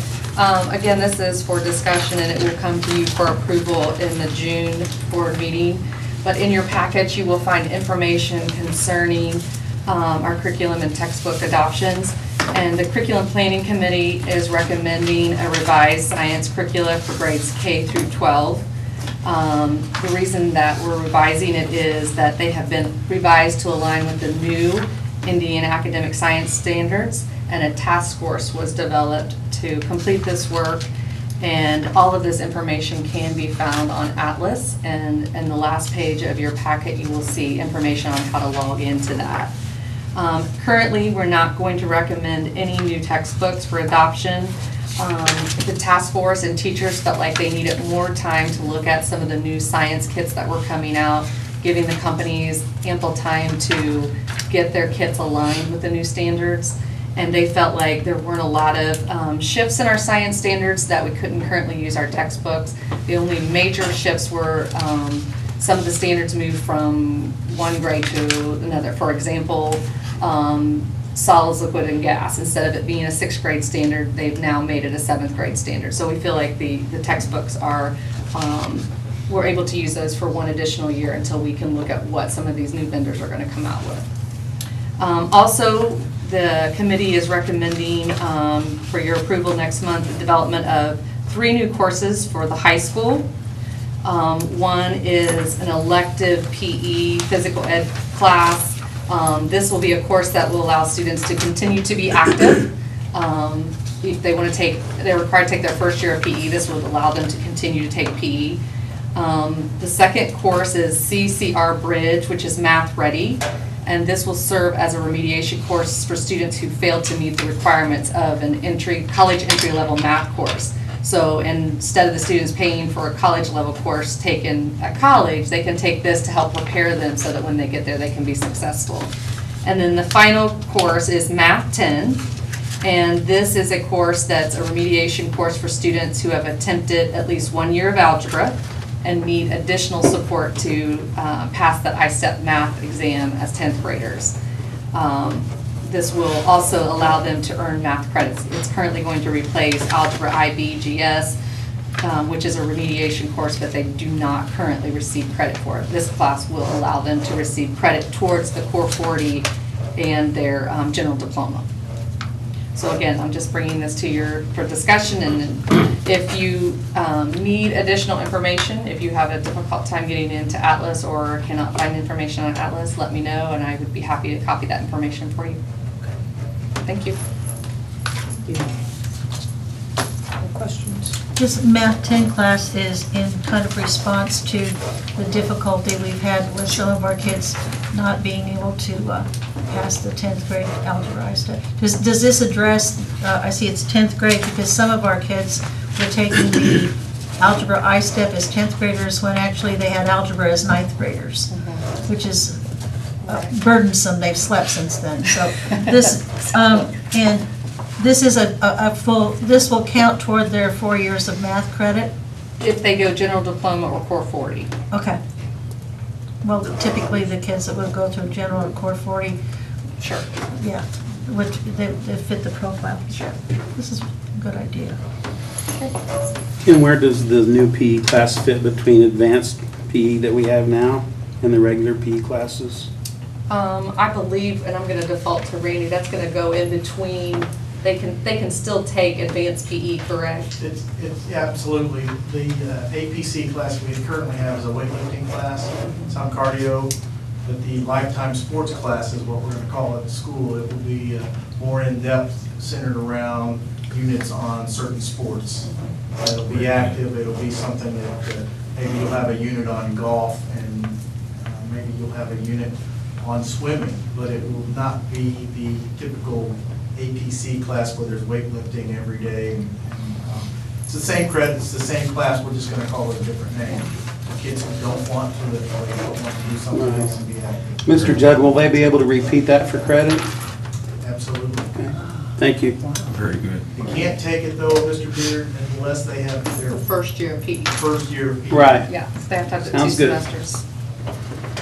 Again, this is for discussion, and it will come to you for approval in the June board meeting. But in your package, you will find information concerning our curriculum and textbook adoptions. And the Curriculum Planning Committee is recommending a revised science curricula for grades K through 12. The reason that we're revising it is that they have been revised to align with the new Indiana Academic Science Standards, and a task force was developed to complete this work. And all of this information can be found on Atlas, and in the last page of your packet, you will see information on how to log into that. Currently, we're not going to recommend any new textbooks for adoption. The task force and teachers felt like they needed more time to look at some of the new science kits that were coming out, giving the companies ample time to get their kits aligned with the new standards. And they felt like there weren't a lot of shifts in our science standards that we couldn't currently use our textbooks. The only major shifts were some of the standards moved from one grade to another. For example, solids, liquid, and gas. Instead of it being a 6th grade standard, they've now made it a 7th grade standard. So we feel like the textbooks are, we're able to use those for one additional year until we can look at what some of these new vendors are going to come out with. Also, the committee is recommending for your approval next month the development of 3 new courses for the high school. One is an elective PE physical ed class. This will be a course that will allow students to continue to be active. If they want to take, they're required to take their first year of PE, this will allow them to continue to take PE. The second course is CCR Bridge, which is Math Ready. And this will serve as a remediation course for students who failed to meet the requirements of an college entry-level math course. So instead of the students paying for a college-level course taken at college, they can take this to help prepare them so that when they get there, they can be successful. And then the final course is Math 10. And this is a course that's a remediation course for students who have attempted at least 1 year of algebra and need additional support to pass that ISTEP math exam as 10th graders. This will also allow them to earn math credits. It's currently going to replace Algebra IB GS, which is a remediation course, but they do not currently receive credit for it. This class will allow them to receive credit towards the Core 40 and their general diploma. So again, I'm just bringing this to you for discussion, and if you need additional information, if you have a difficult time getting into Atlas or cannot find information on Atlas, let me know and I would be happy to copy that information for you. Thank you. Any questions? This Math 10 class is in kind of response to the difficulty we've had with some of our kids not being able to pass the 10th grade algebra ISTEP. Does this address, I see it's 10th grade, because some of our kids were taking the algebra ISTEP as 10th graders when actually they had algebra as 9th graders, which is burdensome. They've slept since then. So this, and this is a full, this will count toward their 4 years of math credit? If they go general diploma or Core 40. Okay. Well, typically the kids that would go through general or Core 40. Sure. Yeah, they fit the profile. Sure. This is a good idea. And where does the new PE class fit between advanced PE that we have now and the regular PE classes? I believe, and I'm going to default to Randy, that's going to go in between. They can still take advanced PE, correct? It's absolutely. The APC class we currently have is a weightlifting class. It's on cardio, but the lifetime sports class is what we're going to call it at school. It will be more in-depth, centered around units on certain sports. It'll be active. It'll be something that maybe you'll have a unit on golf, and maybe you'll have a unit on swimming, but it will not be the typical APC class where there's weightlifting every day. It's the same credit, it's the same class, we're just going to call it a different name. Kids who don't want to lift weights, don't want to do something else and be active. Mr. Judd, will they be able to repeat that for credit? Absolutely. Okay. Thank you. Very good. You can't take it though, Mr. Beard, unless they have their First year of PE. first year of PE. Right. Yeah, so they have to have the 2 Sounds good. semesters.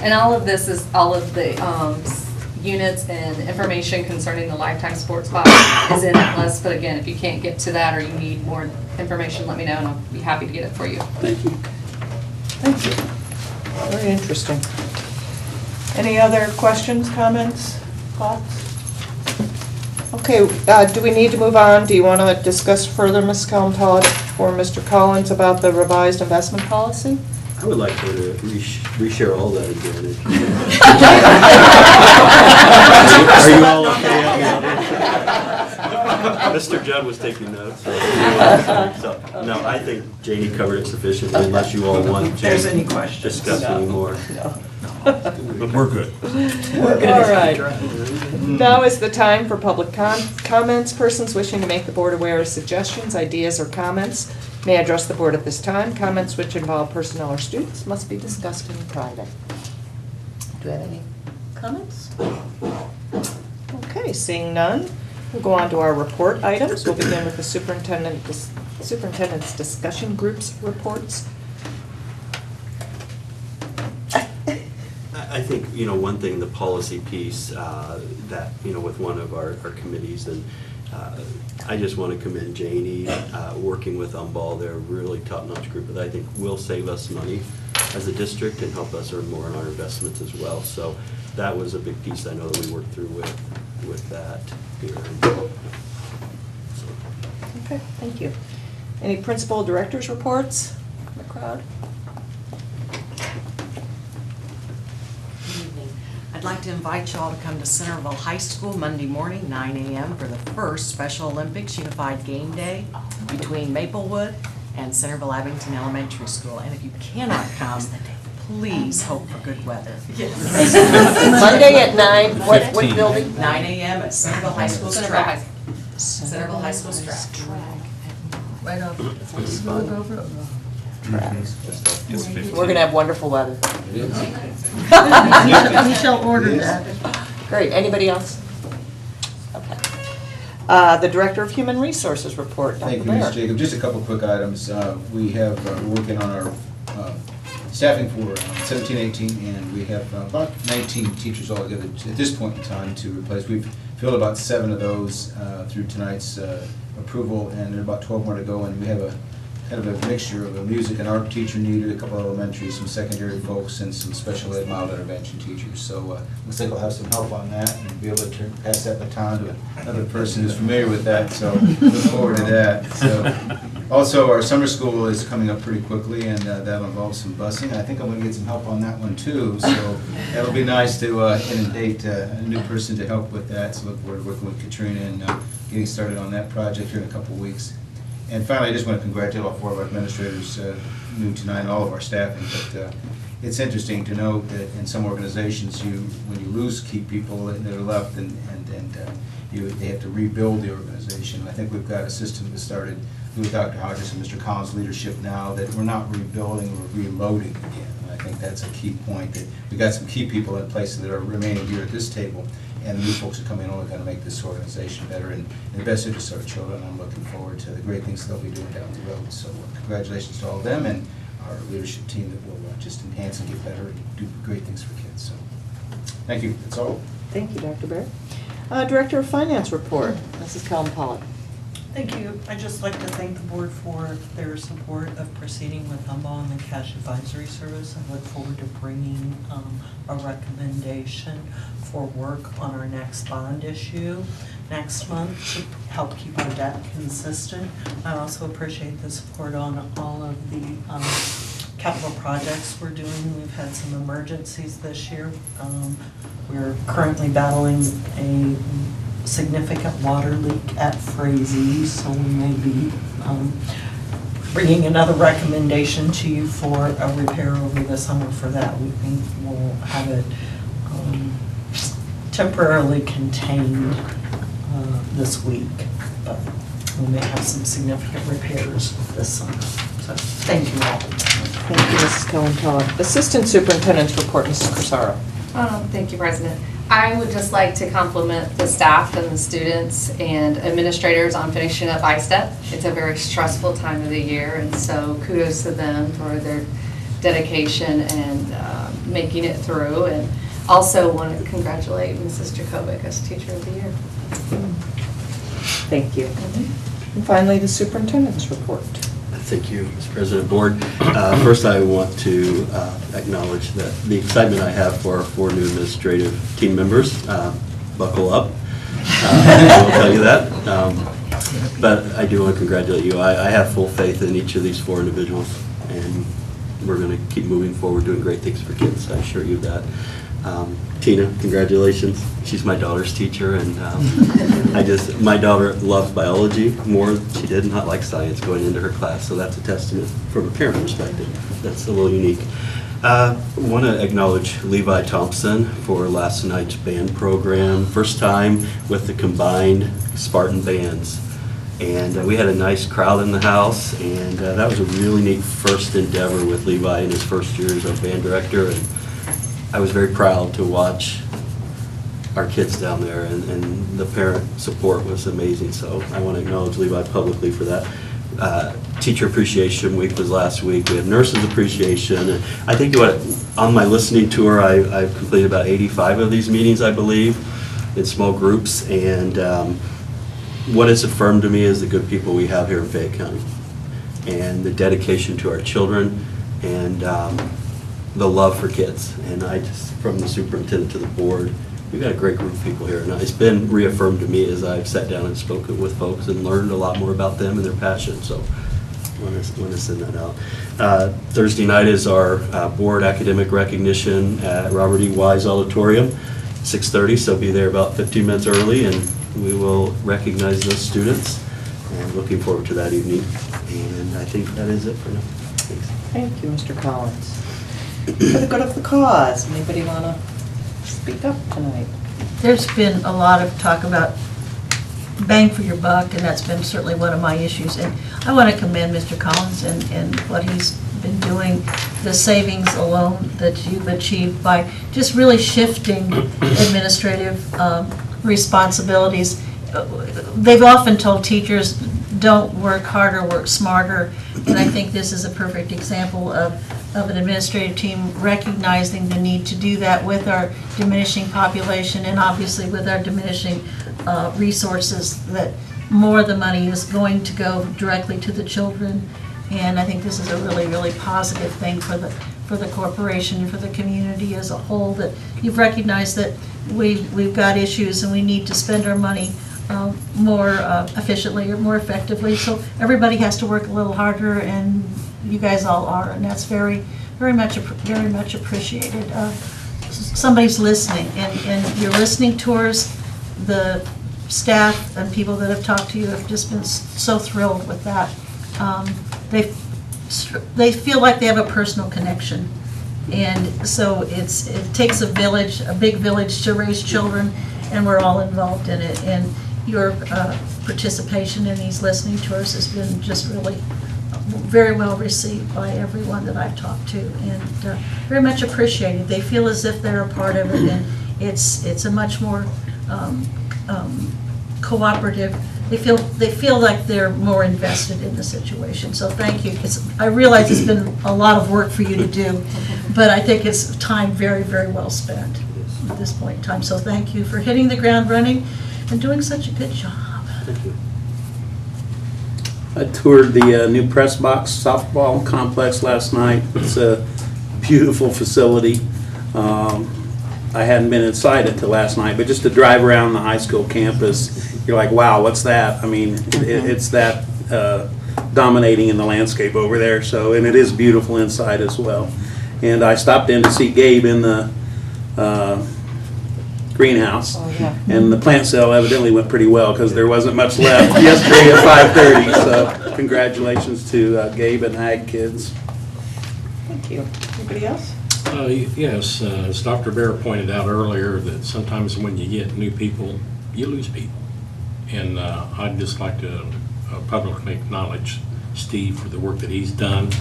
And all of this is, all of the units and information concerning the lifetime sports class is in Atlas. But again, if you can't get to that or you need more information, let me know and I'll be happy to get it for you. Thank you. Thank you. Very interesting. Any other questions, comments, thoughts? Okay, do we need to move on? Do you want to discuss further, Ms. Kelm-Todd or Mr. Collins, about the revised investment policy? I would like her to reshare all that again. If you Are you all okay out there? Mr. Judd was taking notes. So, no, I think Janie covered it sufficiently unless you all want to There's any questions? discuss anymore. But we're good. All right. Now is the time for public comments. Persons wishing to make the board aware of suggestions, ideas, or comments may address the board at this time. Comments which involve personnel or students must be discussed in private. Do you have any comments? Okay, seeing none, we'll go on to our report items. We'll begin with the superintendent's discussion groups reports. I think, one thing, the policy piece, that, with one of our committees, and I just want to commend Janie, working with Umball. They're a really top-notch group that I think will save us money as a district and help us earn more on our investments as well. So that was a big piece I know that we worked through with that here. Okay, thank you. Any principal directors reports from the crowd? I'd like to invite you all to come to Centerville High School Monday morning, 9 a.m. for the first Special Olympics Unified Game Day between Maplewood and Centerville Abington Elementary School. And if you cannot come, please hope for good weather. Monday at 9, what building? 9 a.m. at Centerville High School's track. Centerville High School's track. Right off Smooth Over. We're going to have wonderful weather. We shall order that. Great, anybody else? Okay. The Director of Human Resources report, Dr. Thank you, Bear. Ms. Jacob. Just a couple quick items. We have, we're working on our staffing for 17-18, and we have about 19 teachers altogether at this point in time to replace. We've filled about 7 of those through tonight's approval, and there are about 12 more to go, and we have a kind of a mixture of a music and art teacher needed, a couple of elementary, some secondary folks, and some special ed mild intervention teachers. So looks like we'll have some help on that and be able to pass that baton to another person who's familiar with that, so look forward to that. So, also, our summer school is coming up pretty quickly, and that'll involve some busing. I think I'm going to get some help on that one too, so that'll be nice to inundate a new person to help with that. So look forward to working with Katrina and getting started on that project here in a couple of weeks. And finally, I just want to congratulate all 4 of our administrators, new tonight, and all of our staffing. But it's interesting to note that in some organizations, when you lose key people that are left, and they have to rebuild the organization. I think we've got a system that started with Dr. Hodges and Mr. Collins' leadership now, that we're not rebuilding, we're reloading again. And I think that's a key point, that we've got some key people in place that are remaining here at this table, and the new folks are coming on, are going to make this organization better and in the best interest of our children. I'm looking forward to the great things they'll be doing down the road. So congratulations to all of them and our leadership team that will just enhance and get better and do great things for kids. So thank you. That's all. Thank you, Dr. Bear. Director of Finance report, Mrs. Callan Pollock. Thank you. I'd just like to thank the board for their support of proceeding with Umball and the Cash Advisory Service. I look forward to bringing a recommendation for work on our next bond issue next month to help keep our debt consistent. I also appreciate the support on all of the capital projects we're doing. We've had some emergencies this year. We're currently battling a significant water leak at Frazee, so we may be bringing another recommendation to you for a repair over the summer for that. We think we'll have it temporarily contained this week, but we may have some significant repairs this summer. So thank you all. Thank you, Mrs. Callan Pollock. Assistant Superintendent's report, Mrs. Corsaro. Thank you, President. I would just like to compliment the staff and the students and administrators on finishing up ISTEP. It's a very stressful time of the year, and so kudos to them for their dedication and making it through. And also want to congratulate Mrs. Jacobic as Teacher of the Year. Thank you. And finally, the superintendent's report. Thank you, Mr. President, Board. First, I want to acknowledge the excitement I have for our 4 new administrative team members. Buckle up. I will tell you that. But I do want to congratulate you. I have full faith in each of these 4 individuals, and we're going to keep moving forward, doing great things for kids. I assure you that. Tina, congratulations. She's my daughter's teacher, and my daughter loves biology more than she did not like science going into her class, so that's a testament from a parent perspective. That's a little unique. I want to acknowledge Levi Thompson for last night's band program. First time with the combined Spartan bands. And we had a nice crowd in the house, and that was a really neat first endeavor with Levi in his first year as our band director. And I was very proud to watch our kids down there, and the parent support was amazing, so I want to acknowledge Levi publicly for that. Teacher Appreciation Week was last week. We had Nurses Appreciation, and I think on my listening tour, I've completed about 85 of these meetings, I believe, in small groups, and what it's affirmed to me is the good people we have here in Fayette County, and the dedication to our children, and the love for kids. And I just, from the superintendent to the board, we've got a great group of people here, and it's been reaffirmed to me as I've sat down and spoken with folks and learned a lot more about them and their passion, so I want to send that out. Thursday night is our board academic recognition at Robert E. Wise Auditorium, 6:30, so be there about 15 minutes early, and we will recognize those students, and looking forward to that evening. And I think that is it for now. Thanks. Thank you, Mr. Collins. For the good of the cause, anybody want to speak up tonight? There's been a lot of talk about bang for your buck, and that's been certainly one of my issues. And I want to commend Mr. Collins and what he's been doing, the savings alone that you've achieved by just really shifting administrative responsibilities. They've often told teachers, don't work harder, work smarter, and I think this is a perfect example of an administrative team recognizing the need to do that with our diminishing population and obviously with our diminishing resources, that more of the money is going to go directly to the children. And I think this is a really, really positive thing for the corporation and for the community as a whole, that you've recognized that we've got issues and we need to spend our money more efficiently or more effectively. So everybody has to work a little harder, and you guys all are, and that's very much appreciated. Somebody's listening, and your listening tours, the staff and people that have talked to you have just been so thrilled with that. They feel like they have a personal connection, and so it takes a village, a big village, to raise children, and we're all involved in it. And your participation in these listening tours has been just really very well received by everyone that I've talked to, and very much appreciated. They feel as if they're a part of it, and it's a much more cooperative. They feel like they're more invested in the situation. So thank you. I realize it's been a lot of work for you to do, but I think it's time very, very well spent at this point in time. So thank you for hitting the ground running and doing such a good job. Thank you. I toured the new press box softball complex last night. It's a beautiful facility. I hadn't been inside it till last night, but just to drive around the high school campus, you're like, wow, what's that? I mean, it's that dominating in the landscape over there. So, and it is beautiful inside as well. And I stopped in to see Gabe in the greenhouse. Oh, yeah. And the plant sale evidently went pretty well because there wasn't much left yesterday at 5:30. So congratulations to Gabe and Ag Kids. Thank you. Anybody else? Yes, as Dr. Bear pointed out earlier, that sometimes when you get new people, you lose people. And I'd just like to publicly acknowledge Steve for the work that he's done.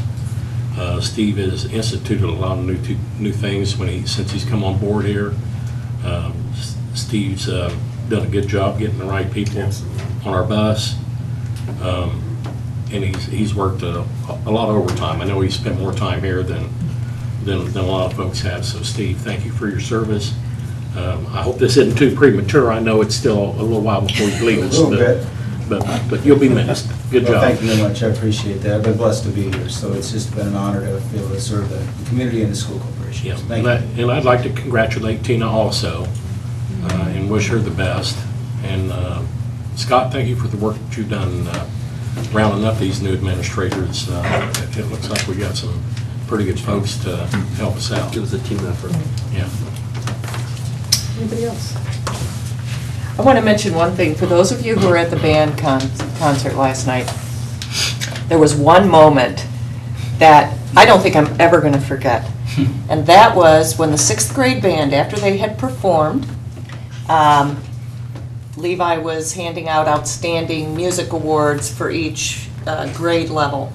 Steve has instituted a lot of new things since he's come on board here. Steve's done a good job getting the right people on our bus. And he's worked a lot of overtime. I know he's spent more time here than a lot of folks have. So Steve, thank you for your service. I hope this isn't too premature. I know it's still a little while before you leave us. A little bit. But you'll be missed. Good Well, job. thank you very much. I appreciate that. I've been blessed to be here, so it's just been an honor to be able to serve the community and the school corporation. Yeah. So thank you. And I'd like to congratulate Tina also and wish her the best. And Scott, thank you for the work that you've done rounding up these new administrators. It looks like we got some pretty good folks to help us out. It was a team effort. Yeah. Anybody else? I want to mention one thing. For those of you who were at the band concert last night, there was one moment that I don't think I'm ever going to forget. And that was when the 6th grade band, after they had performed, Levi was handing out outstanding music awards for each grade level.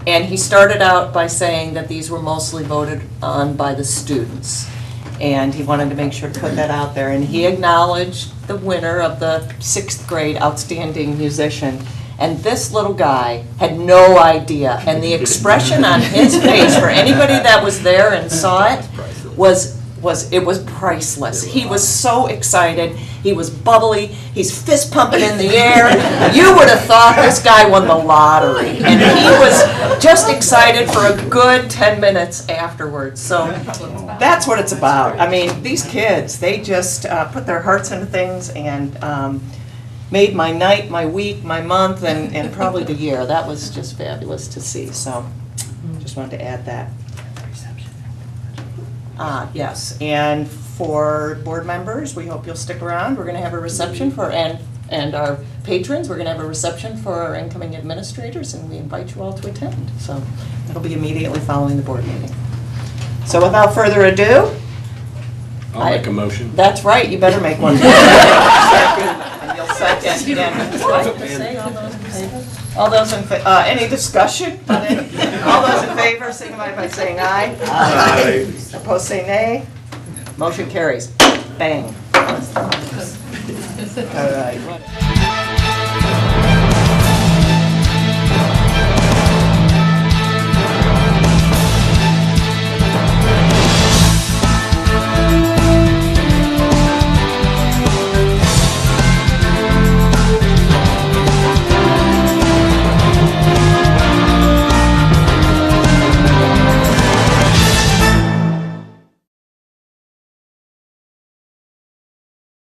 And he started out by saying that these were mostly voted on by the students. And he wanted to make sure to put that out there. And he acknowledged the winner of the 6th grade outstanding musician. And this little guy had no idea. And the expression on his face, for anybody that was there and saw it, was priceless. He was so excited. He was bubbly. He's fist pumping in the air. You would have thought this guy won the lottery. And he was just excited for a good 10 minutes afterwards. So that's what it's about. I mean, these kids, they just put their hearts into things and made my night, my week, my month, and probably the year. That was just fabulous to see. So just wanted to add that. Yes, and for board members, we hope you'll stick around. We're going to have a reception for, and our patrons, we're going to have a reception for our incoming administrators, and we invite you all to attend. So it'll be immediately following the board meeting. So without further ado. I'll make a motion. That's right, you better make one. And you'll second. All those in favor, any discussion? All those in favor, signify by saying aye. Aye. Opposed, say nay. Motion carries. Bang. All right.